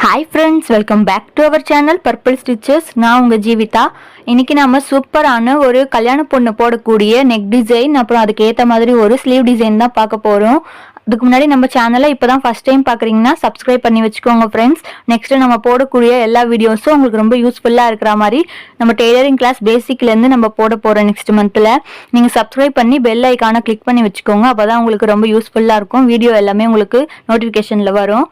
Hi friends, welcome back to our channel purple stitches. நான் உங்கள் ஜீவிதா. இன்றைக்கி நம்ம சூப்பரான ஒரு கல்யாண பொண்ணு போடக்கூடிய நெக் டிசைன், அப்புறம் அதுக்கு ஏற்ற மாதிரி ஒரு ஸ்லீவ் டிசைன் தான் பார்க்க போகிறோம். அதுக்கு முன்னாடி நம்ம சேனலை இப்போ தான் ஃபஸ்ட் டைம் பார்க்குறீங்கன்னா சப்ஸ்கிரைப் பண்ணி வச்சுக்கோங்க ஃப்ரெண்ட்ஸ். நெக்ஸ்ட்டு நம்ம போடக்கூடிய எல்லா வீடியோஸும் உங்களுக்கு ரொம்ப யூஸ்ஃபுல்லாக இருக்கிற மாதிரி நம்ம டெய்லரிங் கிளாஸ் பேசிக்லேருந்து நம்ம போட போகிறோம் நெக்ஸ்ட் மந்தில். நீங்கள் சப்ஸ்கிரைப் பண்ணி பெல் ஐக்கானை கிளிக் பண்ணி வச்சுக்கோங்க. அப்போ தான் உங்களுக்கு ரொம்ப யூஸ்ஃபுல்லாக இருக்கும். வீடியோ எல்லாமே உங்களுக்கு நோட்டிஃபிகேஷனில் வரும்.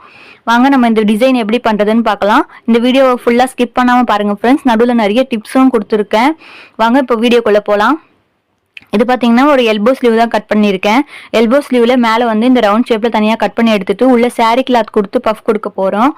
வாங்க நம்ம இந்த டிசைன் எப்படி பண்ணுறதுன்னு பார்க்கலாம். இந்த வீடியோவை ஃபுல்லாக ஸ்கிப் பண்ணாமல் பாருங்கள் ஃப்ரெண்ட்ஸ். நடுவில் நிறைய டிப்ஸும் கொடுத்துருக்கேன். வாங்க இப்போ வீடியோக்குள்ளே போகலாம். இது பார்த்தீங்கன்னா ஒரு எல்போ ஸ்லீவ் தான் கட் பண்ணியிருக்கேன். எல்போ ஸ்லீவில் மேலே வந்து இந்த ரவுண்ட் ஷேப்பில் தனியாக கட் பண்ணி எடுத்துட்டு உள்ள சாரீ கிளாத் கொடுத்து பஃப் கொடுக்க போகிறோம்.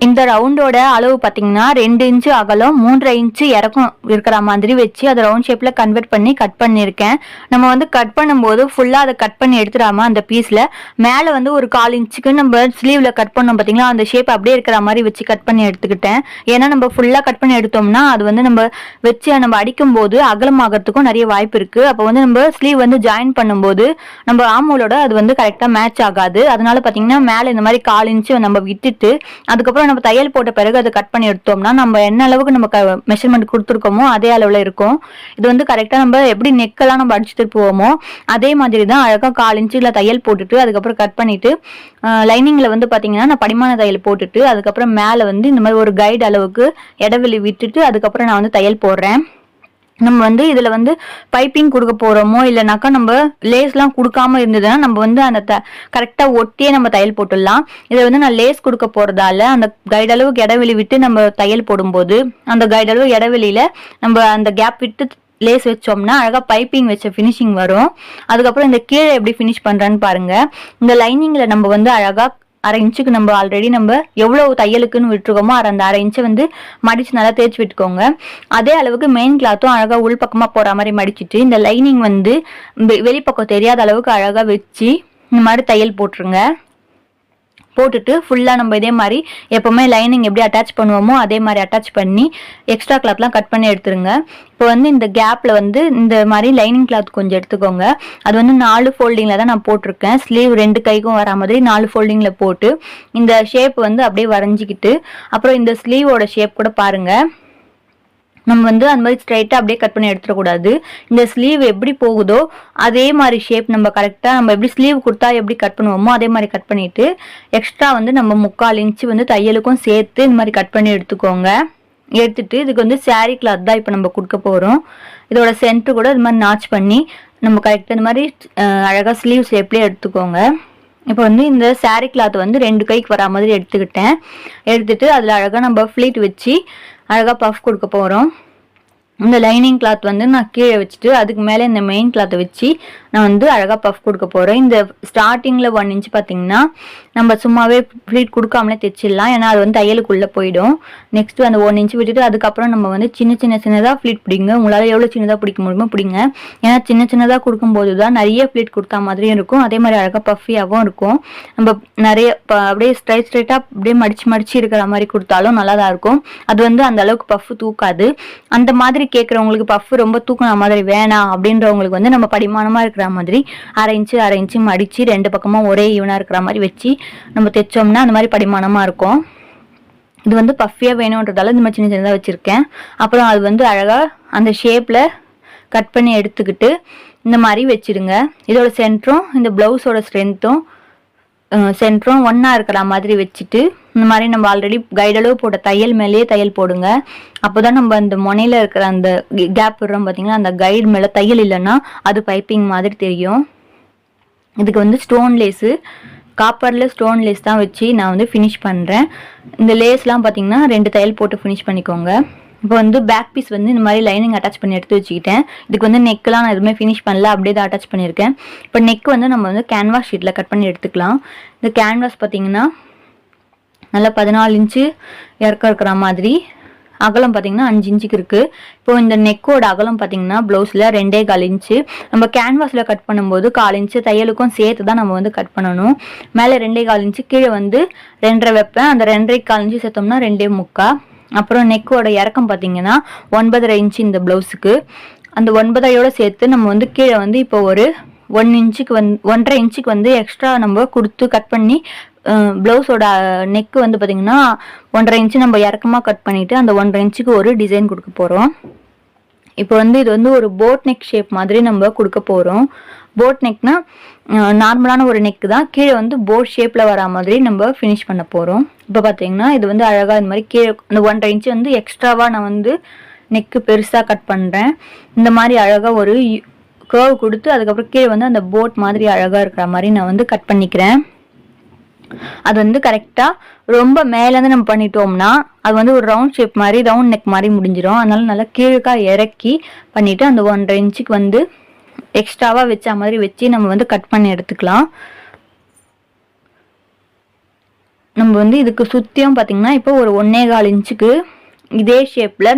இந்த ரவுண்டோட அளவு பார்த்தீங்கன்னா 2 இன்ச்சு அகலம் 3.5 இன்ச்சு இறக்கம் இருக்கிற மாதிரி வச்சு அதை ரவுண்ட் ஷேப்பில் கன்வெர்ட் பண்ணி கட் பண்ணியிருக்கேன். நம்ம வந்து கட் பண்ணும்போது ஃபுல்லாக அதை கட் பண்ணி எடுத்துடாமல் அந்த பீஸில் மேலே வந்து ஒரு 1/4 இன்ச்சுக்கு நம்ம ஸ்லீவில் கட் பண்ணோம் பார்த்தீங்களா, அந்த ஷேப் அப்படியே இருக்கிற மாதிரி வச்சு கட் பண்ணி எடுத்துக்கிட்டேன். ஏன்னா நம்ம ஃபுல்லாக கட் பண்ணி எடுத்தோம்னா அது வந்து நம்ம வச்சு நம்ம அடிக்கும்போது அகலமாகறதுக்கும் நிறைய வாய்ப்பு இருக்குது. அப்போ வந்து நம்ம ஸ்லீவ் வந்து ஜாயின் பண்ணும்போது நம்ம ஆமோலோட அது வந்து கரெக்டாக மேட்ச் ஆகாது. அதனால பார்த்தீங்கன்னா மேலே இந்த மாதிரி 1/4 இன்ச்சு நம்ம விட்டுட்டு அதுக்கப்புறம் நம்ம தையல் போட்ட பிறகு அதை கட் பண்ணி எடுத்தோம்னா நம்ம என்ன அளவுக்கு நம்ம மெஷர்மெண்ட் கொடுத்துருக்கோமோ அதே அளவுல இருக்கும். இது வந்து கரெக்டா நம்ம எப்படி நெக்கெல்லாம் நம்ம அடிச்சு திருப்புவோமோ அதே மாதிரி தான் அழகா 1/4 இன்ச்சுல தையல் போட்டுட்டு அதுக்கப்புறம் கட் பண்ணிட்டு லைனிங்ல வந்து பாத்தீங்கன்னா நான் படிமான தையல் போட்டுட்டு அதுக்கப்புறம் மேல வந்து இந்த மாதிரி ஒரு கைடு அளவுக்கு இடைவெளி விட்டுட்டு அதுக்கப்புறம் நான் வந்து தையல் போடுறேன். நம்ம வந்து இதுல வந்து பைப்பிங் கொடுக்க போறோமோ இல்லைனாக்கா நம்ம லேஸ்லாம் கொடுக்காம இருந்ததுன்னா நம்ம வந்து அந்த கரெக்டா ஒட்டியே நம்ம தையல் போட்டுடலாம். இதை வந்து நான் லேஸ் கொடுக்க போறதால அந்த கைடளவுக்கு இடைவெளி விட்டு நம்ம தையல் போடும்போது அந்த கைடளவு இடைவெளியில நம்ம அந்த கேப் விட்டு லேஸ் வச்சோம்னா அழகா பைப்பிங் வச்ச ஃபினிஷிங் வரும். அதுக்கப்புறம் இந்த கீழே எப்படி ஃபினிஷ் பண்றேன்னு பாருங்க. இந்த லைனிங்ல நம்ம வந்து அழகா 1/2 இன்ச்சுக்கு நம்ம ஆல்ரெடி நம்ம எவ்வளவு தையலுக்குன்னு விட்டுருக்கோமோ அந்த 1/2 இன்ச்சை வந்து மடிச்சு நல்லா தேய்ச்சி விட்டுக்கோங்க. அதே அளவுக்கு மெயின் கிளாத்தும் அழகா உள் பக்கமா போற மாதிரி மடிச்சுட்டு இந்த லைனிங் வந்து வெளிப்பக்கம் தெரியாத அளவுக்கு அழகா வச்சு இந்த மாதிரி தையல் போட்டுருங்க. போட்டுட்டு ஃபுல்லாக நம்ம இதே மாதிரி எப்போவுமே லைனிங் எப்படி அட்டாச் பண்ணுவோமோ அதே மாதிரி அட்டாச் பண்ணி எக்ஸ்ட்ரா கிளாத்லாம் கட் பண்ணி எடுத்துருங்க. இப்போ வந்து இந்த கேப்பில் வந்து இந்த மாதிரி லைனிங் கிளாத் கொஞ்சம் எடுத்துக்கோங்க. அது வந்து 4 ஃபோல்டிங்கில் தான் நான் போட்டிருக்கேன். ஸ்லீவ் 2 கைக்கும் வரா மாதிரி 4 ஃபோல்டிங்கில் போட்டு இந்த ஷேப் வந்து அப்படியே வரைஞ்சிக்கிட்டு அப்புறம் இந்த ஸ்லீவோட ஷேப் கூட பாருங்கள். நம்ம வந்து அந்த மாதிரி ஸ்ட்ரைட்டாக அப்படியே கட் பண்ணி எடுத்துடக்கூடாது. இந்த ஸ்லீவ் எப்படி போகுதோ அதே மாதிரி ஷேப் நம்ம கரெக்டாக நம்ம எப்படி ஸ்லீவ் கொடுத்தா எப்படி கட் பண்ணுவோமோ அதே மாதிரி கட் பண்ணிவிட்டு எக்ஸ்ட்ரா வந்து நம்ம 3/4 இன்ச்சு வந்து தையலுக்கும் சேர்த்து இந்த மாதிரி கட் பண்ணி எடுத்துக்கோங்க. எடுத்துட்டு இதுக்கு வந்து சாரீ கிளாத் தான் இப்போ நம்ம கொடுக்க போகிறோம். இதோட சென்டர் கூட இது மாதிரி நாச் பண்ணி நம்ம கரெக்டாக இந்த மாதிரி அழகாக ஸ்லீவ் ஷேப்லேயே எடுத்துக்கோங்க. இப்போ வந்து இந்த சாரீ கிளாத் வந்து 2 கைக்கு வரா மாதிரி எடுத்துக்கிட்டேன். எடுத்துட்டு அதில் அழகாக நம்ம ஃப்ளீட் வச்சு அழகாக பஃப் கொடுக்க போகிறோம். இந்த லைனிங் கிளாத் வந்து நான் கீழே வச்சுட்டு அதுக்கு மேலே இந்த மெயின் கிளாத்தை வச்சு நான் வந்து அழகாக பஃப் கொடுக்க போகிறேன். இந்த ஸ்டார்டிங்கில் 1 இன்ச் பார்த்தீங்கன்னா நம்ம சும்மாவே ஃப்ளீட் கொடுக்காமலே தைச்சிடலாம். ஏன்னா அது வந்து தையலுக்குள்ளே போயிடும். நெக்ஸ்ட்டு அந்த 1 இன்ச் விட்டுட்டு அதுக்கப்புறம் நம்ம வந்து சின்னதாக ஃப்ளீட் பிடிங்க. உங்களால் எவ்வளோ சின்னதாக பிடிக்க முடியுமோ பிடிங்க. ஏன்னா சின்னதாக கொடுக்கும்போது தான் நிறைய ஃப்ளீட் கொடுத்தா மாதிரியும் இருக்கும், அதே மாதிரி அழகாக பஃபியாகவும் இருக்கும். நம்ம நிறைய அப்படியே ஸ்ட்ரைட்டாக அப்படியே மடிச்சு இருக்கிற மாதிரி கொடுத்தாலும் நல்லா தான் இருக்கும். அது வந்து அந்த அளவுக்கு பஃப் தூக்காது. அந்த மாதிரி கேட்குறவங்களுக்கு பஃப் ரொம்ப தூக்கின மாதிரி வேணாம் அப்படின்றவங்களுக்கு வந்து நம்ம படிமானமாக இருக்கிற மாதிரி 1/2 இன்ச்சு மடித்து 2 பக்கமும் ஒரே ஈவனாக இருக்கிற மாதிரி வச்சு நம்ம தைச்சோம்னா அந்த மாதிரி படிமானமாக இருக்கும். இது வந்து பஃபியாக வேணுன்றதால இந்த மாதிரி சின்னதாக வச்சுருக்கேன். அப்புறம் அது வந்து அழகாக அந்த ஷேப்பில் கட் பண்ணி எடுத்துக்கிட்டு இந்த மாதிரி வச்சுடுங்க. இதோட சென்டரும் இந்த ப்ளவுஸோட சென்டரும் ஒன்றா இருக்கிற மாதிரி வச்சுட்டு இந்த மாதிரி நம்ம ஆல்ரெடி கைடளவு போட்ட தையல் மேலேயே தையல் போடுங்க. அப்போ தான் நம்ம அந்த முனையில் இருக்கிற அந்த கேப் விடுறோம் பார்த்தீங்கன்னா அந்த கைடு மேலே தையல் இல்லைன்னா அது பைப்பிங் மாதிரி தெரியும். இதுக்கு வந்து ஸ்டோன் லேஸு காப்பரில் ஸ்டோன் லேஸ் தான் வச்சு நான் வந்து ஃபினிஷ் பண்ணுறேன். இந்த லேஸ்லாம் பார்த்தீங்கன்னா 2 தையல் போட்டு ஃபினிஷ் பண்ணிக்கோங்க. இப்போ வந்து பேக் பீஸ் வந்து இந்த மாதிரி லைனிங் அட்டாச் பண்ணி எடுத்து வச்சுக்கிட்டேன். இதுக்கு வந்து நெக்கெலாம் நான் எதுவுமே ஃபினிஷ் பண்ணல, அப்படியே தான் அட்டாச் பண்ணியிருக்கேன். இப்போ நெக் வந்து நம்ம வந்து கேன்வாஸ் ஷீட்டில் கட் பண்ணி எடுத்துக்கலாம். இந்த கேன்வாஸ் பார்த்தீங்கன்னா நல்லா 14 இன்ச்சு இறக்கம் இருக்கிற மாதிரி, அகலம் பார்த்தீங்கன்னா 5 இன்ச்சுக்கு இருக்குது. இப்போ இந்த நெக்கோட அகலம் பார்த்தீங்கன்னா ப்ளவுஸில் 2.25 இன்ச்சு. நம்ம கேன்வாஸில் கட் பண்ணும்போது 1/4 இன்ச்சு தையலுக்கும் சேர்த்து தான் நம்ம வந்து கட் பண்ணணும். மேலே 2.25 இன்ச்சு, கீழே வந்து 2.5 வைப்பேன். அந்த 2.25 இன்ச்சு சேர்த்தோம்னா 2.75. அப்புறம் நெக்கோட இறக்கம் பார்த்தீங்கன்னா 9.5 இன்ச்சு இந்த ப்ளவுஸுக்கு. அந்த 9.5 சேர்த்து நம்ம வந்து கீழே வந்து இப்போ ஒரு 1 இன்ச்சுக்கு 1.5 இன்ச்சுக்கு வந்து எக்ஸ்ட்ரா நம்ம கொடுத்து கட் பண்ணி ப்ளவுஸோட நெக்கு வந்து பார்த்திங்கன்னா 1.5 இன்ச்சு நம்ம இறக்கமாக கட் பண்ணிவிட்டு அந்த 1.5 இன்ச்சுக்கு ஒரு டிசைன் கொடுக்க போகிறோம். இப்போ வந்து இது வந்து ஒரு போட் நெக் ஷேப் மாதிரி நம்ம கொடுக்க போகிறோம். போட் நெக்னா நார்மலான ஒரு நெக்கு தான், கீழே வந்து போட் ஷேப்பில் வரா மாதிரி நம்ம ஃபினிஷ் பண்ண போகிறோம். இப்போ பார்த்தீங்கன்னா இது வந்து அழகாக இந்த மாதிரி கீழே அந்த 1.5 இன்ச்சு வந்து எக்ஸ்ட்ராவாக நான் வந்து நெக்கு பெருசாக கட் பண்ணுறேன். இந்த மாதிரி அழகாக ஒரு கர்வ் கொடுத்து அதுக்கப்புறம் கீழே வந்து அந்த போட் மாதிரி அழகாக இருக்கிற மாதிரி நான் வந்து கட் பண்ணிக்கிறேன். அது வந்து கரெக்டாக ரொம்ப மேலேருந்து நம்ம பண்ணிட்டோம்னா அது வந்து ஒரு ரவுண்ட் ஷேப் மாதிரி ரவுண்ட் நெக் மாதிரி முடிஞ்சிடும். அதனால நல்லா கீழே இறக்கி பண்ணிவிட்டு அந்த 1.5 இன்ச்சுக்கு வந்து எக்ஸ்ட்ராவாக வச்ச மாதிரி வச்சு நம்ம வந்து கட் பண்ணி எடுத்துக்கலாம். நம்ம வந்து இதுக்கு சுற்றியும் பார்த்திங்கன்னா இப்போ ஒரு 1.25 இன்ச்சுக்கு இதே ஷேப்பில்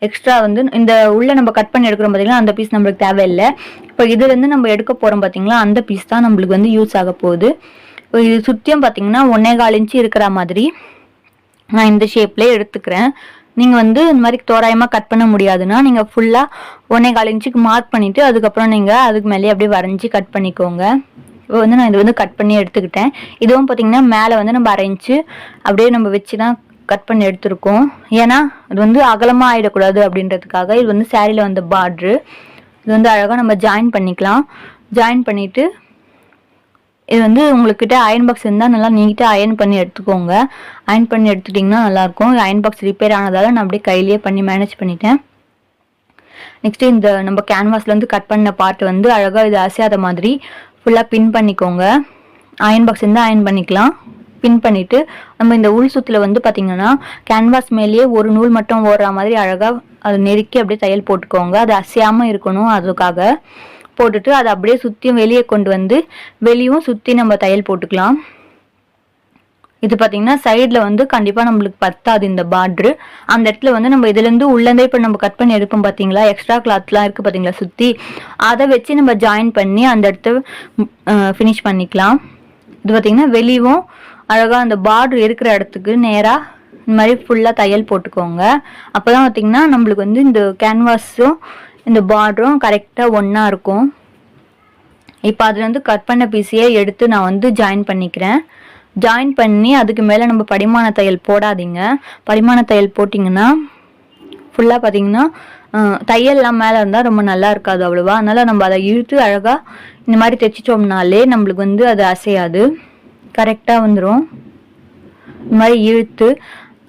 எக்ஸ்ட்ரா வந்து இந்த உள்ளே நம்ம கட் பண்ணி எடுக்கிறோம் பார்த்திங்களா, அந்த பீஸ் நம்மளுக்கு தேவையில்லை. இப்போ இதுலேருந்து நம்ம எடுக்க போகிறோம் பார்த்திங்களா, அந்த பீஸ் தான் நம்மளுக்கு வந்து யூஸ் ஆக போகுது. இப்போ இது சுற்றியும் பார்த்திங்கன்னா 1.25 இன்ச்சு இருக்கிற மாதிரி நான் இந்த ஷேப்லேயே எடுத்துக்கிறேன். நீங்கள் வந்து இந்த மாதிரி தோராயமாக கட் பண்ண முடியாதுன்னா நீங்கள் ஃபுல்லாக 1.25 இன்ச்சுக்கு மார்க் பண்ணிவிட்டு அதுக்கப்புறம் நீங்கள் அதுக்கு மேலேயே அப்படியே வரைஞ்சி கட் பண்ணிக்கோங்க. இப்போ வந்து நான் இது வந்து கட் பண்ணி எடுத்துக்கிட்டேன். இதுவும் பார்த்திங்கன்னா மேலே வந்து நம்ம 1/2 இன்ச்சு அப்படியே நம்ம வச்சு தான் கட் பண்ணி எடுத்துருக்கோம். ஏன்னா இது வந்து அகலமாக ஆகிடக்கூடாது அப்படின்றதுக்காக. இது வந்து சாரியில் வந்த பார்ட்ரு. இது வந்து அழகாக நம்ம ஜாயின் பண்ணிக்கலாம். ஜாயின் பண்ணிவிட்டு இது வந்து உங்கள்கிட்ட அயன் பாக்ஸ் இருந்தால் நல்லா நீட்டாக அயன் பண்ணி எடுத்துக்கோங்க. அயன் பண்ணி எடுத்துட்டிங்கன்னா நல்லாயிருக்கும். அயன் பாக்ஸ் ரிப்பேர் ஆனதால் நான் அப்படியே கையிலேயே பண்ணி மேனேஜ் பண்ணிட்டேன். நெக்ஸ்ட்டு இந்த நம்ம கேன்வாஸ்லேருந்து கட் பண்ண பார்ட் வந்து அழகாக இது அசையாத மாதிரி ஃபுல்லாக பின் பண்ணிக்கோங்க. அயன் பாக்ஸ் இருந்தால் அயன் பண்ணிக்கலாம். பின் பண்ணிவிட்டு நம்ம இந்த உள் சுற்றில் வந்து பார்த்திங்கன்னா கேன்வாஸ் மேலேயே ஒரு நூல் மட்டும் ஓடுற மாதிரி அழகாக அது நெருக்கி அப்படியே தையல் போட்டுக்கோங்க. அது அசையாமல் இருக்கணும், அதுக்காக போட்டுட்டு அதை அப்படியே சுற்றியும் வெளியே கொண்டு வந்து வெளியும் சுற்றி நம்ம தையல் போட்டுக்கலாம். இது பார்த்திங்கன்னா சைடில் வந்து கண்டிப்பாக நம்மளுக்கு பத்தாது இந்த பார்ட்ரு. அந்த இடத்துல வந்து நம்ம இதுலேருந்து உள்ளேருந்தே இப்போ நம்ம கட் பண்ணி எடுப்போம் பார்த்தீங்களா, எக்ஸ்ட்ரா கிளாத்லாம் இருக்குது பார்த்தீங்களா சுற்றி, அதை வச்சு நம்ம ஜாயின் பண்ணி அந்த இடத்த ஃபினிஷ் பண்ணிக்கலாம். இது பார்த்திங்கன்னா வெளியும் அழகாக அந்த பார்ட்ரு இருக்கிற இடத்துக்கு நேராக இந்த மாதிரி ஃபுல்லாக தையல் போட்டுக்கோங்க. அப்போ தான் பார்த்திங்கன்னா நம்மளுக்கு வந்து இந்த கேன்வாஸும் இந்த பார்டரும் கரெக்டாக ஒன்றா இருக்கும். இப்போ அதில் வந்து கட் பண்ண பீஸையே எடுத்து நான் வந்து ஜாயின் பண்ணிக்கிறேன். ஜாயின் பண்ணி அதுக்கு மேலே நம்ம படிமான தையல் போடாதீங்க. படிமான தையல் போட்டிங்கன்னா ஃபுல்லாக பார்த்திங்கன்னா தையல்லாம் மேலே இருந்தால் ரொம்ப நல்லா இருக்காது அவ்வளோவா. அதனால் நம்ம அதை இழுத்து அழகாக இந்த மாதிரி தைச்சிட்டோம்னாலே நம்மளுக்கு வந்து அது அசையாது, கரெக்டாக வந்துடும். இந்த மாதிரி இழுத்து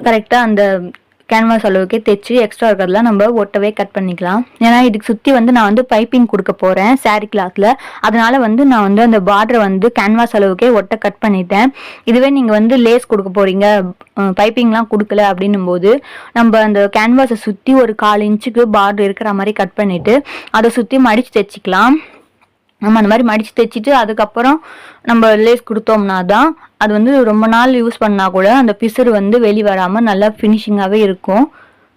கரெக்டாக அந்த கேன்வாஸ் அளவுக்கே தைச்சி எக்ஸ்ட்ரா இருக்கிறதுலாம் நம்ம ஒட்டவே கட் பண்ணிக்கலாம். ஏன்னா இதுக்கு சுற்றி வந்து நான் வந்து பைப்பிங் கொடுக்க போகிறேன் சாரீ கிளாத்தில். அதனால வந்து நான் வந்து அந்த பார்டரை வந்து கேன்வாஸ் அளவுக்கே ஒட்ட கட் பண்ணிட்டேன். இதுவே நீங்கள் வந்து லேஸ் கொடுக்க போகிறீங்க, பைப்பிங்லாம் கொடுக்கல அப்படின்னும் போது நம்ம அந்த கேன்வாஸை சுற்றி ஒரு 1/4 இன்ச்சுக்கு பார்டர் இருக்கிற மாதிரி கட் பண்ணிவிட்டு அதை சுற்றி மடித்து தைச்சிக்கலாம். நம்ம அந்த மாதிரி மடித்து தைச்சிட்டு அதுக்கப்புறம் நம்ம லேஸ் கொடுத்தோம்னா தான் அது வந்து ரொம்ப நாள் யூஸ் பண்ணால் கூட அந்த பிசுறு வந்து வெளியே வராமல் நல்லா ஃபினிஷிங்காகவே இருக்கும்.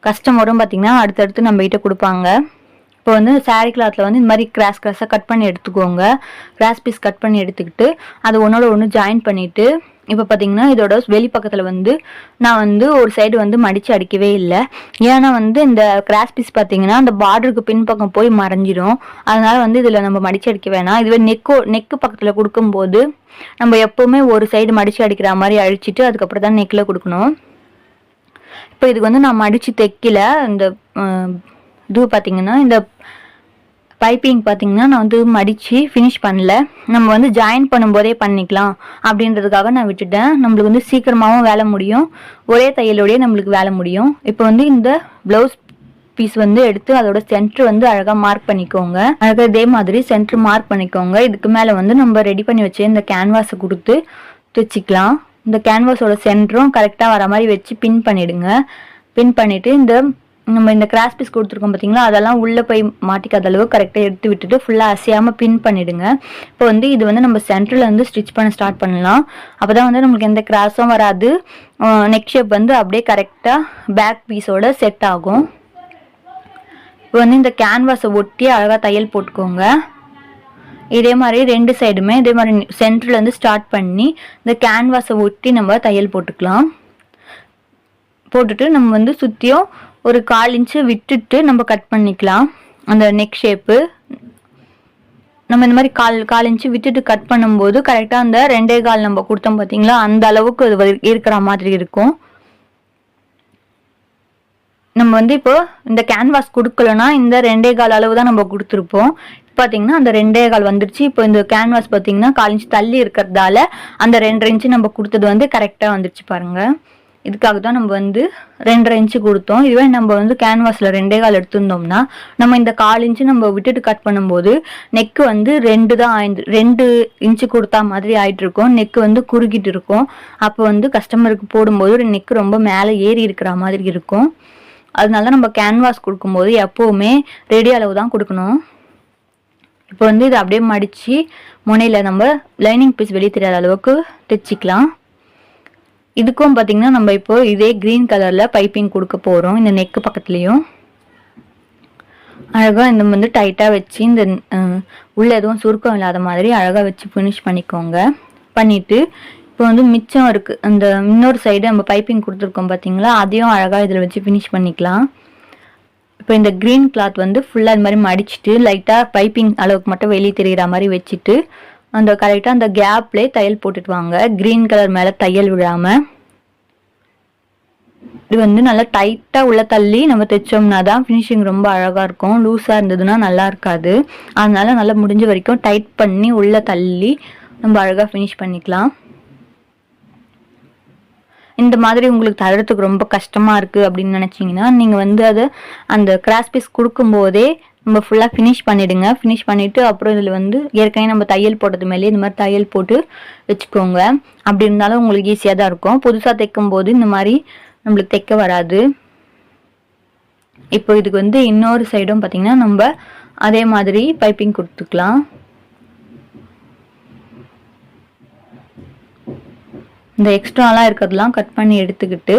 கஸ்டமரும் பார்த்திங்கன்னா அடுத்தடுத்து நம்ம கிட்ட கொடுப்பாங்க. இப்போ வந்து சாரீ கிளாத்தில் வந்து இந்த மாதிரி கிராஸாக கட் பண்ணி எடுத்துக்கோங்க. கிராஸ் பீஸ் கட் பண்ணி எடுத்துக்கிட்டு அது ஒன்றோட ஒன்று ஜாயின் பண்ணிவிட்டு இப்போ பார்த்திங்கன்னா இதோட வெளி பக்கத்தில் வந்து நான் வந்து ஒரு சைடு வந்து மடித்து அடிக்கவே இல்லை. ஏன்னா வந்து இந்த கிராஸ் பீஸ் பார்த்திங்கன்னா அந்த பார்டருக்கு பின்பக்கம் போய் மறைஞ்சிடும். அதனால் வந்து இதில் நம்ம மடித்து அடிக்க வேணாம். இதுவே நெக்கு பக்கத்தில் கொடுக்கும்போது நம்ம எப்போவுமே ஒரு சைடு மடித்து அடிக்கிற மாதிரி அழிச்சிட்டு அதுக்கப்புறம் தான் நெக்கில் கொடுக்கணும். இப்போ இதுக்கு வந்து நான் மடித்து தைக்கல. இந்த இது பார்த்திங்கன்னா இந்த பைப்பிங் பார்த்திங்கன்னா நான் வந்து மடித்து ஃபினிஷ் பண்ணல. நம்ம வந்து ஜாயின் பண்ணும்போதே பண்ணிக்கலாம் அப்படின்றதுக்காக நான் விட்டுட்டேன். நம்மளுக்கு வந்து சீக்கிரமாகவும் வேலை முடியும், ஒரே தையலோடையே நம்மளுக்கு வேலை முடியும். இப்போ வந்து இந்த ப்ளவுஸ் பீஸ் வந்து எடுத்து அதோட சென்டர் வந்து அழகாக மார்க் பண்ணிக்கோங்க. அழகாக இதே மாதிரி சென்டர் மார்க் பண்ணிக்கோங்க. இதுக்கு மேலே வந்து நம்ம ரெடி பண்ணி வச்சு இந்த கேன்வாஸை கொடுத்து தைச்சிக்கலாம். இந்த கேன்வாஸோட சென்டரும் கரெக்டாக வர மாதிரி வச்சு பின் பண்ணிவிடுங்க. பின் பண்ணிவிட்டு நம்ம இந்த கிராஸ் பீஸ் கொடுத்துருக்கோம் பார்த்தீங்களா, அதெல்லாம் உள்ளே போய் மாட்டிக்காத அளவு கரெக்டாக எடுத்து விட்டுட்டு ஃபுல்லாக அசையாமல் பின் பண்ணிவிடுங்க. இப்போ வந்து இது வந்து நம்ம சென்டரில் வந்து ஸ்டிச் பண்ண ஸ்டார்ட் பண்ணலாம். அப்போ தான் வந்து நம்மளுக்கு எந்த கிராஸும் வராது. நெக் ஷேப் வந்து அப்படியே கரெக்டாக பேக் பீஸோட செட் ஆகும். இப்போ வந்து இந்த கேன்வாஸை ஒட்டி அழகாக தையல் போட்டுக்கோங்க. இதே மாதிரி 2 சைடுமே இதே மாதிரி சென்டர்லேருந்து ஸ்டார்ட் பண்ணி இந்த கேன்வாஸை ஒட்டி நம்ம தையல் போட்டுக்கலாம். போட்டுட்டு நம்ம வந்து சுற்றியும் ஒரு 1/4 இன்ச்சு விட்டுட்டு நம்ம கட் பண்ணிக்கலாம் அந்த நெக் ஷேப்பு. நம்ம இந்த மாதிரி 1/4 இன்ச்சு விட்டுட்டு கட் பண்ணும்போது கரெக்டாக அந்த 2.25 நம்ம கொடுத்தோம் பார்த்தீங்களா, அந்த அளவுக்கு அது இருக்கிற மாதிரி இருக்கும். நம்ம வந்து இப்போ இந்த கேன்வாஸ் கொடுக்கலன்னா இந்த 2.25 அளவு தான் நம்ம கொடுத்துருப்போம். பார்த்தீங்கன்னா அந்த 2.25 வந்துருச்சு. இப்போ இந்த கேன்வாஸ் பார்த்தீங்கன்னா 1/4 இன்ச் தள்ளி இருக்கிறதால அந்த 2.5 இன்ச்சு நம்ம கொடுத்தது வந்து கரெக்டாக வந்துருச்சு பாருங்க. இதுக்காக தான் நம்ம வந்து 2.5 இன்ச்சு கொடுத்தோம். இதுவே நம்ம வந்து கேன்வாஸில் 2.25 எடுத்திருந்தோம்னா நம்ம இந்த 1/4 இன்ச்சு நம்ம விட்டுட்டு கட் பண்ணும்போது நெக்கு வந்து 2 இன்ச்சு கொடுத்தா மாதிரி ஆயிட்டு இருக்கும். நெக்கு வந்து குறுகிட்டு இருக்கும். அப்போ வந்து கஸ்டமருக்கு போடும்போது நெக்கு ரொம்ப மேலே ஏறி இருக்கிற மாதிரி இருக்கும். அதனால நம்ம கேன்வாஸ் கொடுக்கும்போது எப்போவுமே ரெடி அளவு தான் கொடுக்கணும். இப்போ வந்து இதை அப்படியே மடித்து முனையில் நம்ம லைனிங் பீஸ் வெளியே தெரியாத அளவுக்கு தைச்சிக்கலாம். இதுக்கும் பார்த்தீங்கன்னா நம்ம இப்போ இதே க்ரீன் கலரில் பைப்பிங் கொடுக்க போகிறோம். இந்த நெக்கு பக்கத்துலேயும் அழகாக இந்த வந்து டைட்டாக வச்சு இந்த உள்ள எதுவும் சுருக்கம் இல்லாத மாதிரி அழகாக வச்சு ஃபினிஷ் பண்ணிக்கோங்க. பண்ணிவிட்டு இப்போ வந்து மிச்சம் இருக்குது அந்த இன்னொரு சைடு நம்ம பைப்பிங் கொடுத்துருக்கோம் பார்த்தீங்களா, அதையும் அழகாக இதில் வச்சு ஃபினிஷ் பண்ணிக்கலாம். இப்போ இந்த க்ரீன் கிளாத் வந்து ஃபுல்லாக இது மாதிரி மடிச்சுட்டு லைட்டாக பைப்பிங் அளவுக்கு மட்டும் வெளியே தெரிகிற மாதிரி வச்சுட்டு அந்த கரெக்டாக அந்த கேப்லேயே தையல் போட்டுட்டு வாங்க. க்ரீன் கலர் மேலே தையல் விடாமல் இது வந்து நல்லா டைட்டாக உள்ள தள்ளி நம்ம தைச்சோம்னா தான் ஃபினிஷிங் ரொம்ப அழகாக இருக்கும். லூஸாக இருந்ததுன்னா நல்லா இருக்காது. அதனால நல்லா முடிஞ்ச வரைக்கும் டைட் பண்ணி உள்ள தள்ளி நம்ம அழகாக ஃபினிஷ் பண்ணிக்கலாம். இந்த மாதிரி உங்களுக்கு தரத்துக்கு ரொம்ப கஷ்டமாக இருக்குது அப்படின்னு நினச்சிங்கன்னா நீங்கள் வந்து அதை அந்த கிராஸ் பீஸ் கொடுக்கும்போதே நம்ம ஃபுல்லாக ஃபினிஷ் பண்ணிவிடுங்க. ஃபினிஷ் பண்ணிவிட்டு அப்புறம் இதில் வந்து ஏற்கனவே நம்ம தையல் போட்டது மேலே இந்த மாதிரி தையல் போட்டு வச்சுக்கோங்க. அப்படி இருந்தாலும் உங்களுக்கு ஈஸியாக தான் இருக்கும். புதுசாக தைக்கும் போது இந்த மாதிரி நம்மளுக்கு தைக்க வராது. இப்போ இதுக்கு வந்து இன்னொரு சைடும் பார்த்திங்கன்னா நம்ம அதே மாதிரி பைப்பிங் கொடுத்துக்கலாம். இந்த எக்ஸ்ட்ராலாம் இருக்கிறதுலாம் கட் பண்ணி எடுத்துக்கிட்டு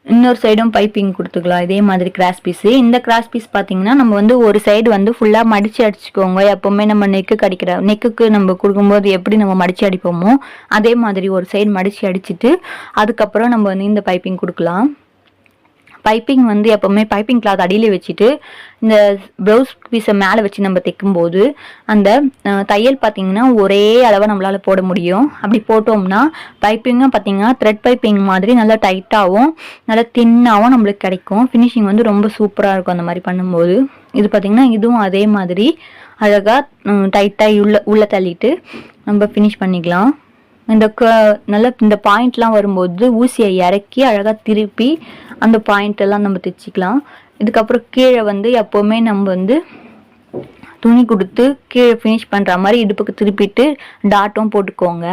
இன்னொரு சைடும் பைப்பிங் கொடுத்துக்கலாம். இதே மாதிரி கிராஸ் பீஸு. இந்த கிராஸ் பீஸ் பார்த்தீங்கன்னா நம்ம வந்து ஒரு சைடு வந்து ஃபுல்லாக மடித்து அடிச்சுக்கோங்க. எப்போவுமே நம்ம நெக்குக்கு நம்ம கொடுக்கும்போது எப்படி நம்ம மடித்து அடிப்போமோ அதே மாதிரி ஒரு சைடு மடித்து அடிச்சுட்டு அதுக்கப்புறம் நம்ம வந்து இந்த பைப்பிங் கொடுக்கலாம். பைப்பிங் வந்து எப்போவுமே பைப்பிங் கிளாத் அடியில் வச்சுட்டு இந்த ப்ளவுஸ் பீஸை மேலே வச்சு நம்ம தைக்கும்போது அந்த தையல் பார்த்திங்கன்னா ஒரே அளவாக நம்மளால் போட முடியும். அப்படி போட்டோம்னா பைப்பிங்கும் பார்த்திங்கன்னா த்ரெட் பைப்பிங் மாதிரி நல்லா டைட்டாகவும் நல்லா தின்னாகவும் நம்மளுக்கு கிடைக்கும். ஃபினிஷிங் வந்து ரொம்ப சூப்பராக இருக்கும் அந்த மாதிரி பண்ணும்போது. இது பார்த்திங்கன்னா இதுவும் அதே மாதிரி அழகாக டைட்டாக உள்ள தள்ளிட்டு நம்ம ஃபினிஷ் பண்ணிக்கலாம். நல்லா இந்த பாயிண்ட்லாம் வரும்போது ஊசியை இறக்கி அழகாக திருப்பி அந்த பாயிண்டெல்லாம் நம்ம தைச்சிக்கலாம். இதுக்கப்புறம் கீழே வந்து எப்போவுமே நம்ம வந்து துணி கொடுத்து கீழே ஃபினிஷ் பண்ணுற மாதிரி இடுப்புக்கு திருப்பிட்டு டாட்டும் போட்டுக்கோங்க.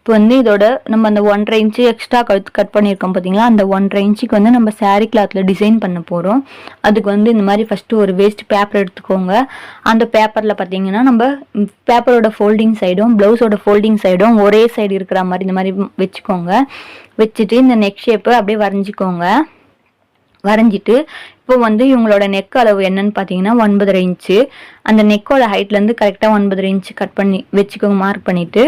இப்போ வந்து இதோட நம்ம அந்த 1.5 இன்ச்சு எக்ஸ்ட்ரா கட் பண்ணியிருக்கோம் பார்த்தீங்களா, அந்த 1.5 இன்ச்சுக்கு வந்து நம்ம சாரீ கிளாத்தில் டிசைன் பண்ண போகிறோம். அதுக்கு வந்து இந்த மாதிரி ஃபஸ்ட்டு ஒரு வேஸ்ட் பேப்பர் எடுத்துக்கோங்க. அந்த பேப்பரில் பார்த்தீங்கன்னா நம்ம பேப்பரோட ஃபோல்டிங் சைடும் ப்ளவுஸோட ஃபோல்டிங் சைடும் ஒரே சைடு இருக்கிற மாதிரி இந்த மாதிரி வச்சுக்கோங்க. வச்சுட்டு இந்த நெக் ஷேப்பை அப்படியே வரைஞ்சிக்கோங்க. வரைஞ்சிட்டு இப்போ வந்து இவங்களோட நெக் அளவு என்னன்னு பார்த்தீங்கன்னா 9.5 இன்ச்சு. அந்த நெக்கோட ஹைட்லேருந்து கரெக்டாக 9.5 இன்ச்சு கட் பண்ணி வச்சுக்கோங்க. மார்க் பண்ணிவிட்டு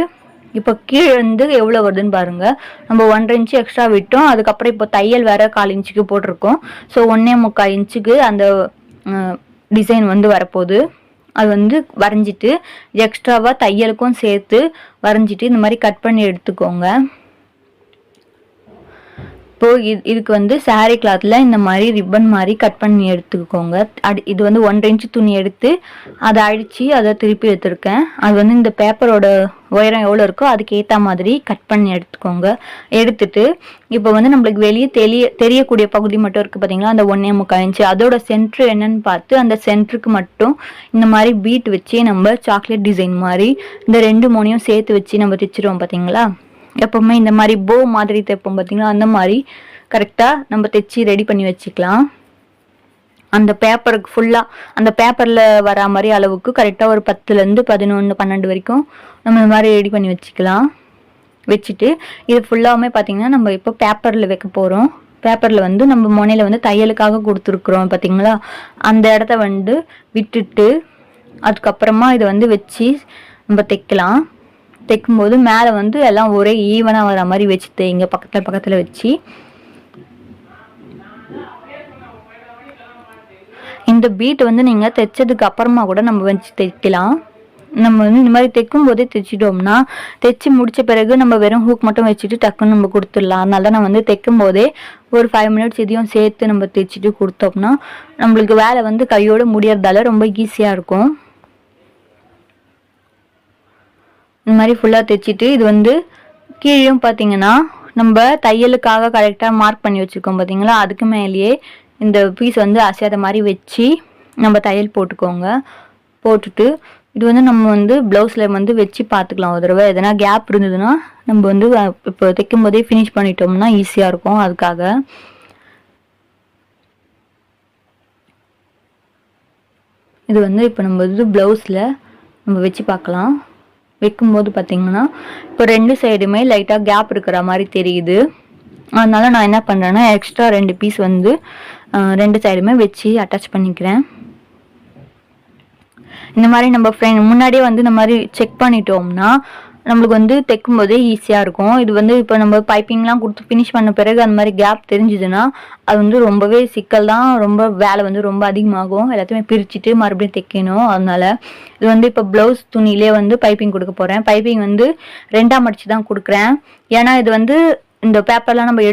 இப்போ கீழே வந்து எவ்வளோ வருதுன்னு பாருங்கள். நம்ம 1.5 இன்ச்சு எக்ஸ்ட்ரா விட்டோம். அதுக்கப்புறம் இப்போ தையல் வேறு 1/4 இன்ச்சுக்கு போட்டிருக்கோம். ஸோ 1.25 இன்ச்சுக்கு அந்த டிசைன் வந்து வரப்போகுது. அது வந்து வரைஞ்சிட்டு எக்ஸ்ட்ராவாக தையலுக்கும் சேர்த்து வரைஞ்சிட்டு இந்த மாதிரி கட் பண்ணி எடுத்துக்கோங்க. இப்போது இதுக்கு வந்து சாரீ கிளாத்தில் இந்த மாதிரி ரிப்பன் மாதிரி கட் பண்ணி எடுத்துக்கோங்க. இது வந்து 1.5 இன்ச்சு துணி எடுத்து அதை அடித்து அதை திருப்பி எடுத்துருக்கேன். அது வந்து இந்த பேப்பரோட உயரம் எவ்வளோ இருக்கோ அதுக்கு ஏற்ற மாதிரி கட் பண்ணி எடுத்துக்கோங்க. எடுத்துட்டு இப்போ வந்து நம்மளுக்கு வெளியே தெரியக்கூடிய பகுதி மட்டும் இருக்குது பார்த்தீங்களா, அந்த 1.25 இன்ச்சு அதோட சென்ட்ரு என்னன்னு பார்த்து அந்த சென்டருக்கு மட்டும் இந்த மாதிரி பீட் வச்சு நம்ம சாக்லேட் டிசைன் மாதிரி இந்த 2 மூணையும் சேர்த்து வச்சு நம்ம தைச்சிருவோம் பார்த்தீங்களா. எப்போவுமே இந்த மாதிரி போ மாதிரி தைப்போம் பார்த்தீங்களா, அந்த மாதிரி கரெக்டாக நம்ம தைச்சி ரெடி பண்ணி வச்சுக்கலாம். அந்த பேப்பருக்கு ஃபுல்லாக அந்த பேப்பரில் வரா மாதிரி அளவுக்கு கரெக்டாக ஒரு 10லேருந்து 11 12 வரைக்கும் நம்ம இந்த மாதிரி ரெடி பண்ணி வச்சுக்கலாம். வச்சுட்டு இது ஃபுல்லாகவுமே பார்த்திங்கன்னா நம்ம இப்போ பேப்பரில் வைக்க போகிறோம். பேப்பரில் வந்து நம்ம முனையில் வந்து தையலுக்காக கொடுத்துருக்குறோம் பார்த்தீங்களா, அந்த இடத்த வந்து விட்டுட்டு அதுக்கப்புறமா இதை வந்து வச்சு நம்ம தைக்கலாம். தைக்கும்போது மேலே வந்து எல்லாம் ஒரே ஈவனாக வர மாதிரி வச்சு தைங்க. பக்கத்தில் வச்சு இந்த பீட் வந்து நீங்கள் தைச்சதுக்கு அப்புறமா கூட நம்ம வச்சு தைக்கலாம். நம்ம வந்து இந்த மாதிரி தைக்கும் போதே தைச்சிட்டோம்னா தைச்சி முடிச்ச பிறகு நம்ம வெறும் ஹூக் மட்டும் வச்சுட்டு டக்குன்னு நம்ம கொடுத்துடலாம். அதனால தான் நான் வந்து தைக்கும் போதே ஒரு 5 மினிட்ஸ் இதையும் சேர்த்து நம்ம தைச்சிட்டு கொடுத்தோம்னா நம்மளுக்கு வேலை வந்து கையோடு முடியறதால ரொம்ப ஈஸியாக இருக்கும். இந்த மாதிரி ஃபுல்லாக தைச்சிட்டு இது வந்து கீழேயும் பார்த்தீங்கன்னா நம்ம தையலுக்காக கரெக்டாக மார்க் பண்ணி வச்சுருக்கோம் பார்த்தீங்களா, அதுக்கு மேலேயே இந்த பீஸ் வந்து அசையாத மாதிரி வச்சு நம்ம தையல் போட்டுக்கோங்க. போட்டுட்டு இது வந்து நம்ம வந்து ப்ளவுஸில் வந்து வச்சு பார்த்துக்கலாம் ஒரு தடவை. எதனா கேப் இருந்ததுன்னா நம்ம வந்து இப்போ தைக்கும் போதே ஃபினிஷ் பண்ணிட்டோம்னா ஈஸியாக இருக்கும். அதுக்காக இது வந்து இப்போ நம்ம வந்து ப்ளவுஸில் நம்ம வச்சு பார்க்கலாம். வைக்கும்போது பார்த்திங்கன்னா இப்போ 2 சைடுமே லைட்டாக கேப் இருக்கிற மாதிரி தெரியுது. அதனால நான் என்ன பண்ணுறேன்னா எக்ஸ்ட்ரா 2 பீஸ் வந்து 2 சைடுமே வச்சு அட்டாச் பண்ணிக்கிறேன். இந்த மாதிரி நம்ம முன்னாடியே வந்து இந்த மாதிரி செக் பண்ணிட்டோம்னா நம்மளுக்கு வந்து தைக்கும் போதே ஈஸியாக இருக்கும். இது வந்து இப்போ நம்ம பைப்பிங்லாம் கொடுத்து ஃபினிஷ் பண்ண பிறகு அந்த மாதிரி கேப் தெரிஞ்சுதுன்னா அது வந்து ரொம்பவே சிக்கல் தான். ரொம்ப வேலை வந்து ரொம்ப அதிகமாகும். எல்லாத்தையுமே பிரிச்சுட்டு மறுபடியும் தைக்கணும். அதனால இது வந்து இப்போ ப்ளவுஸ் துணியிலே வந்து பைப்பிங் கொடுக்க போகிறேன். பைப்பிங் வந்து 2ஆம் அடிச்சு தான் கொடுக்குறேன். ஏன்னா இது வந்து இந்த பேப்பர்லாம் நம்ம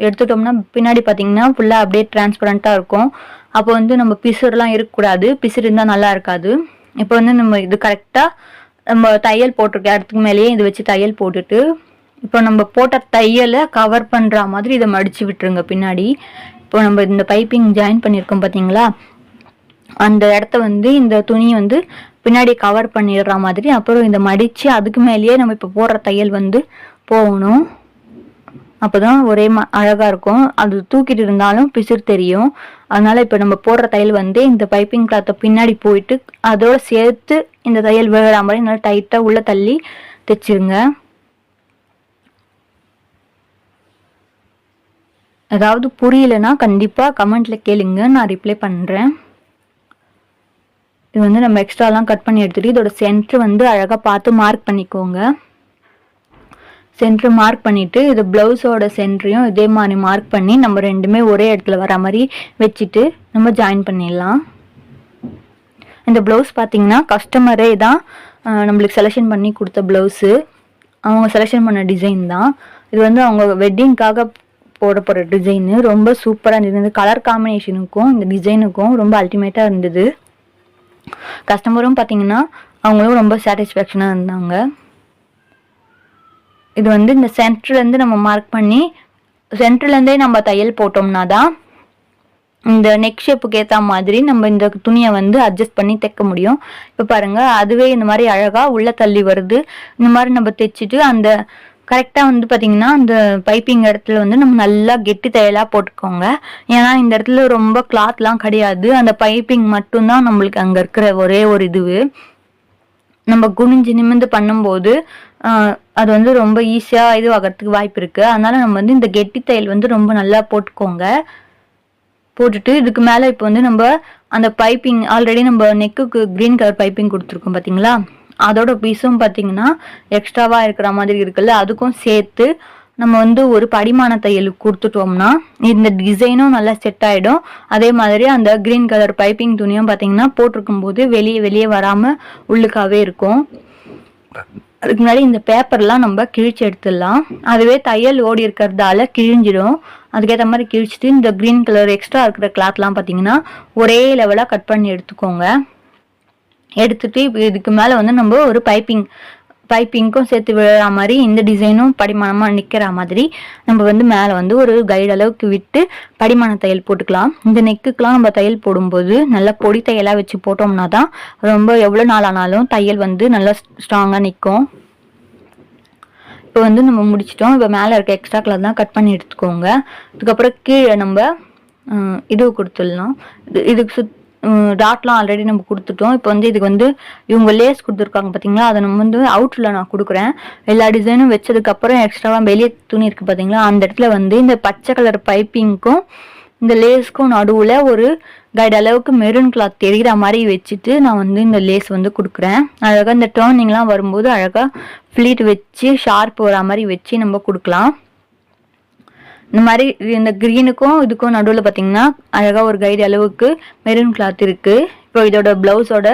எடுத்துட்டோம்னா பின்னாடி பார்த்தீங்கன்னா ஃபுல்லாக அப்படியே டிரான்ஸ்பரண்ட்டாக இருக்கும். அப்போ வந்து நம்ம பிசுறுலாம் இருக்கக்கூடாது. பிசுறு இருந்தால் நல்லா இருக்காது. இப்போ வந்து நம்ம இது கரெக்டாக நம்ம தையல் போட்டிருக்க இடத்துக்கு மேலேயே இது வச்சு தையல் போட்டுட்டு இப்போ நம்ம போட்ட தையலை கவர் பண்ணுற மாதிரி இதை மடித்து விட்டுருங்க பின்னாடி. இப்போ நம்ம இந்த பைப்பிங் ஜாயின் பண்ணியிருக்கோம் பார்த்தீங்களா, அந்த இடத்த வந்து இந்த துணியை வந்து பின்னாடி கவர் பண்ணிடுற மாதிரி அப்புறம் இந்த மடித்து அதுக்கு மேலேயே நம்ம இப்போ போடுற தையல் வந்து போகணும். அப்போதான் ஒரே அழகாக இருக்கும். அது தூக்கிட்டு இருந்தாலும் பிசுறு தெரியும். அதனால இப்போ நம்ம போடுற தையல் வந்து இந்த பைப்பிங் கிளாத்தை பின்னாடி போயிட்டு அதோட சேர்த்து இந்த தையல் விழுற மாதிரி நல்லா டைட்டாக உள்ள தள்ளி தைச்சிருங்க. ஏதாவது புரியலன்னா கண்டிப்பாக கமெண்ட்ல கேளுங்க, நான் ரிப்ளை பண்ணுறேன். இது வந்து நம்ம எக்ஸ்ட்ராலாம் கட் பண்ணி எடுத்துட்டு இதோட சென்டர் வந்து அழகாக பார்த்து மார்க் பண்ணிக்கோங்க. சென்டர் மார்க் பண்ணிவிட்டு இது ப்ளவுஸோட சென்டரையும் இதே மாதிரி மார்க் பண்ணி நம்ம ரெண்டுமே ஒரே இடத்துல வர மாதிரி வச்சுட்டு நம்ம ஜாயின் பண்ணிடலாம். இந்த ப்ளவுஸ் பார்த்திங்கன்னா கஸ்டமரே தான் நம்மளுக்கு செலெக்ஷன் பண்ணி கொடுத்த ப்ளவுஸு. அவங்க செலெக்ஷன் பண்ண டிசைன் தான் இது. வந்து அவங்க வெட்டிங்காக போட போகிற டிசைனு ரொம்ப சூப்பராக இருந்தது. கலர் காம்பினேஷனுக்கும் இந்த டிசைனுக்கும் ரொம்ப அல்டிமேட்டாக இருந்தது. கஸ்டமரும் பார்த்திங்கன்னா அவங்களும் ரொம்ப சாட்டிஸ்ஃபேக்ஷனாக இருந்தாங்க. இது வந்து இந்த சென்டர்லேருந்து நம்ம மார்க் பண்ணி சென்டர்லேருந்தே நம்ம தையல் போட்டோம்னா தான் இந்த நெக் ஷேப்புக்கு ஏற்ற மாதிரி நம்ம இந்த துணியை வந்து அட்ஜஸ்ட் பண்ணி தைக்க முடியும். இப்போ பாருங்கள், அதுவே இந்த மாதிரி அழகாக உள்ளே தள்ளி வருது. இந்த மாதிரி நம்ம தைச்சிட்டு அந்த கரெக்டாக வந்து பார்த்திங்கன்னா அந்த பைப்பிங் இடத்துல வந்து நம்ம நல்லா கெட்டி தையலாக போட்டுக்கோங்க. ஏன்னா இந்த இடத்துல ரொம்ப கிளாத்லாம் கிடையாது. அந்த பைப்பிங் மட்டும்தான் நம்மளுக்கு அங்கே இருக்கிற ஒரே ஒரு இதுவு. நம்ம குனிஞ்சு நிமிந்து பண்ணும்போது அது வந்து ரொம்ப ஈஸியாக இது ஆகிறதுக்கு வாய்ப்பு இருக்குது. அதனால் நம்ம வந்து இந்த கெட்டி தையல் வந்து ரொம்ப நல்லா போட்டுக்கோங்க. போட்டுட்டு இதுக்கு மேலே இப்போ வந்து நம்ம அந்த பைப்பிங் ஆல்ரெடி நம்ம நெக்குக்கு க்ரீன் கலர் பைப்பிங் கொடுத்துருக்கோம் பார்த்தீங்களா, அதோட பீஸும் பார்த்தீங்கன்னா எக்ஸ்ட்ராவாக இருக்கிற மாதிரி இருக்குல்ல, அதுக்கும் சேர்த்து நம்ம வந்து ஒரு படிமான தையல் கொடுத்துட்டோம்னா இந்த டிசைனும் நல்லா செட் ஆகிடும். அதே மாதிரி அந்த க்ரீன் கலர் பைப்பிங் துணியும் பார்த்தீங்கன்னா போட்டிருக்கும் போது வெளியே வராமல் உள்ளுக்காகவே இருக்கும். அதுக்கு முன்னாடி இந்த பேப்பர்லாம் நம்ம கிழிச்சு எடுத்துடலாம். அதுவே தையல் ஓடி இருக்கிறதால கிழிஞ்சிடும். அதுக்கேற்ற மாதிரி கிழிச்சிட்டு இந்த க்ரீன் கலர் எக்ஸ்ட்ரா இருக்கிற கிளாத்லாம் பார்த்தீங்கன்னா ஒரே லெவலாக கட் பண்ணி எடுத்துக்கோங்க. எடுத்துட்டு இதுக்கு மேலே வந்து நம்ம ஒரு பைப்பிங்க்கும் சேர்த்து விழுற மாதிரி இந்த டிசைனும் படிமானமாக நிற்கிற மாதிரி நம்ம வந்து மேலே வந்து ஒரு கைடு அளவுக்கு விட்டு படிமான தையல் போட்டுக்கலாம். இந்த நெக்குக்கெலாம் நம்ம தையல் போடும்போது நல்லா பொடி தையலாக வச்சு போட்டோம்னா தான் ரொம்ப எவ்வளோ நாள் ஆனாலும் தையல் வந்து நல்லா ஸ்ட்ராங்காக நிற்கும். இப்போ வந்து நம்ம முடிச்சிட்டோம். இப்போ மேலே இருக்க எக்ஸ்ட்ரா கிளாத் தான் கட் பண்ணி எடுத்துக்கோங்க. அதுக்கப்புறம் கீழே நம்ம இது கொடுத்துடலாம். இதுக்கு டாட்லாம் ஆல்ரெடி நம்ம கொடுத்துட்டோம். இப்போ வந்து இதுக்கு வந்து இவங்க லேஸ் கொடுத்துருக்காங்க பார்த்தீங்களா, அதை நம்ம வந்து அவுட்டில் நான் கொடுக்குறேன். எல்லா டிசைனும் வச்சதுக்கப்புறம் எக்ஸ்ட்ராவாக வெளியே துணி இருக்குது பார்த்தீங்களா, அந்த இடத்துல வந்து இந்த பச்சை கலர் பைப்பிங்க்கும் இந்த லேஸ்க்கும் நடுவில் ஒரு கைடு அளவுக்கு மெரூன் கிளாத் தெரிகிற மாதிரி வச்சுட்டு நான் வந்து இந்த லேஸ் வந்து கொடுக்குறேன். அழகாக இந்த டர்னிங்லாம் வரும்போது அழகாக ஃப்ளீட் வச்சு ஷார்ப் வர மாதிரி வச்சு நம்ம கொடுக்கலாம். இந்த மாதிரி இந்த க்ரீனுக்கும் இதுக்கும் நடுவில் பார்த்தீங்கன்னா அழகாக ஒரு கைடு அளவுக்கு மெரூன் கிளாத் இருக்குது. இப்போ இதோட ப்ளவுஸோட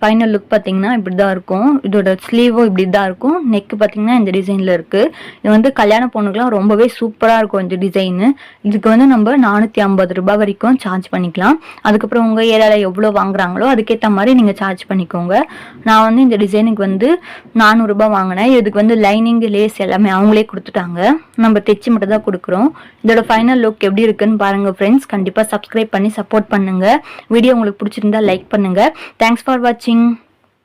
ஃபைனல் லுக் பார்த்தீங்கன்னா இப்படி தான் இருக்கும். இதோட ஸ்லீவும் இப்படி தான் இருக்கும். நெக்கு பார்த்தீங்கன்னா இந்த டிசைனில் இருக்குது. இது வந்து கல்யாண பொண்ணுக்கெலாம் ரொம்பவே சூப்பராக இருக்கும் இந்த டிசைனு. இதுக்கு வந்து நம்ம 450 ரூபாய் வரைக்கும் சார்ஜ் பண்ணிக்கலாம். அதுக்கப்புறம் உங்கள் ஏரியாவில் எவ்வளோ வாங்குறாங்களோ அதுக்கேற்ற மாதிரி நீங்கள் சார்ஜ் பண்ணிக்கோங்க. நான் வந்து இந்த டிசைனுக்கு வந்து 400 ரூபாய் வாங்கினேன். இதுக்கு வந்து லைனிங் லேஸ் எல்லாமே அவங்களே கொடுத்துட்டாங்க. நம்ம தைச்சி மட்டும் தான் கொடுக்குறோம். இதோட ஃபைனல் லுக் எப்படி இருக்குன்னு பாருங்கள் ஃப்ரெண்ட்ஸ். கண்டிப்பாக சப்ஸ்கிரைப் பண்ணி சப்போர்ட் பண்ணுங்கள். வீடியோ உங்களுக்கு பிடிச்சிருந்தா லைக் பண்ணுங்கள். தேங்க்ஸ் ஃபார் வாட்சிங்.